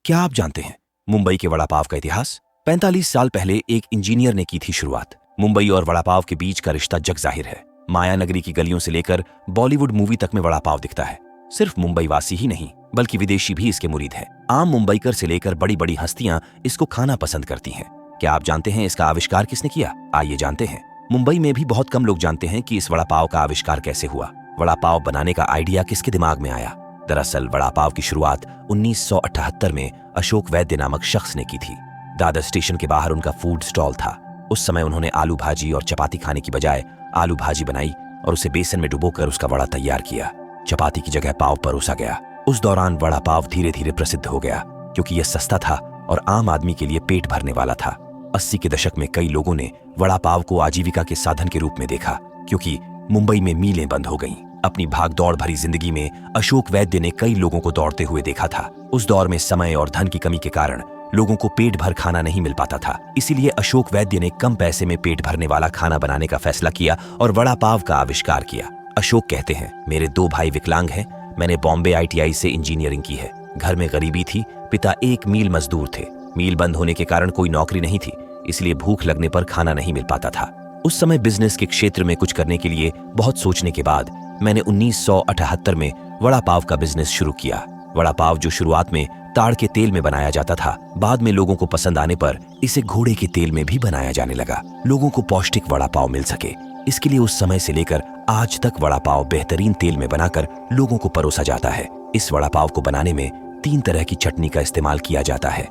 क्या आप जानते हैं मुंबई के वड़ा पाव का इतिहास? 45 साल पहले एक इंजीनियर ने की थी शुरुआत। मुंबई और वड़ा पाव के बीच का रिश्ता जग जाहिर है। माया नगरी की गलियों से लेकर बॉलीवुड मूवी तक में वड़ा पाव दिखता है। सिर्फ मुंबई वासी ही नहीं बल्कि विदेशी भी इसके मुरीद हैं। आम मुंबईकर से लेकर बड़ी बड़ी हस्तियां इसको खाना पसंद करती हैं। क्या आप जानते हैं इसका आविष्कार किसने किया? आइए जानते हैं। मुंबई में भी बहुत कम लोग जानते हैं कि इस वड़ा पाव का आविष्कार कैसे हुआ। वड़ा पाव बनाने का आइडिया किसके दिमाग में आया? दरअसल वड़ा पाव की शुरुआत 1978 में अशोक वैद्य नामक शख्स ने की थी। दादर स्टेशन के बाहर उनका फूड स्टॉल था। उस समय उन्होंने आलू भाजी और चपाती खाने की बजाय आलू भाजी बनाई और उसे बेसन में डुबोकर उसका वड़ा तैयार किया। चपाती की जगह पाव परोसा गया। उस दौरान वड़ा पाव धीरे धीरे प्रसिद्ध हो गया क्योंकि यह सस्ता था और आम आदमी के लिए पेट भरने वाला था। 80 के दशक में कई लोगों ने वड़ा पाव को आजीविका के साधन के रूप में देखा क्योंकि मुंबई में मीलें बंद हो गईं। अपनी भागदौड़ भरी जिंदगी में अशोक वैद्य ने कई लोगों को दौड़ते हुए देखा था। उस दौर में समय और धन की कमी के कारण लोगों को पेट भर खाना नहीं मिल पाता था। इसीलिए अशोक वैद्य ने कम पैसे में पेट भरने वाला खाना बनाने का फैसला किया और वड़ा पाव का आविष्कार किया। अशोक कहते हैं, मेरे 2 भाई विकलांग हैं। मैंने बॉम्बे ITI से इंजीनियरिंग की है। घर में गरीबी थी। पिता एक मील मजदूर थे। मील बंद होने के कारण कोई नौकरी नहीं थी, इसलिए भूख लगने पर खाना नहीं मिल पाता था। उस समय बिजनेस के क्षेत्र में कुछ करने के लिए बहुत सोचने के बाद मैंने 1978 में वड़ा पाव का बिजनेस शुरू किया। वड़ा पाव जो शुरुआत में ताड़ के तेल में बनाया जाता था, बाद में लोगों को पसंद आने पर इसे घोड़े के तेल में भी बनाया जाने लगा। लोगों को पौष्टिक वड़ा पाव मिल सके, इसके लिए उस समय से लेकर आज तक वड़ा पाव बेहतरीन तेल में बनाकर लोगों को परोसा जाता है। इस वड़ा पाव को बनाने में 3 तरह की चटनी का इस्तेमाल किया जाता है।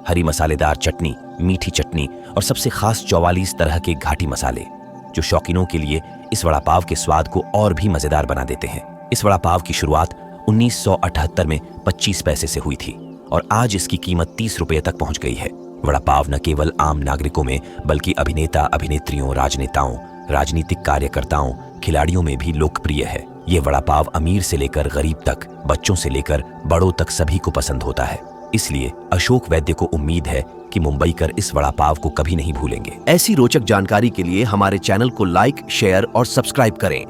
हरी मसालेदार चटनी, मीठी चटनी और सबसे खास 44 तरह के घाटी मसाले, जो शौकीनों के लिए इस वड़ा पाव के स्वाद को और भी मजेदार बना देते हैं। इस वड़ा पाव की शुरुआत 1978 में 25 पैसे से हुई थी और आज इसकी कीमत 30 रुपये तक पहुंच गई है। वड़ा पाव न केवल आम नागरिकों में बल्कि अभिनेता, अभिनेत्रियों, राजनेताओं, राजनीतिक कार्यकर्ताओं, खिलाड़ियों में भी लोकप्रिय है। ये वड़ा पाव अमीर से लेकर गरीब तक, बच्चों से लेकर बड़ों तक सभी को पसंद होता है। इसलिए अशोक वैद्य को उम्मीद है कि मुंबईकर इस वड़ा पाव को कभी नहीं भूलेंगे। ऐसी रोचक जानकारी के लिए हमारे चैनल को लाइक, शेयर और सब्सक्राइब करें।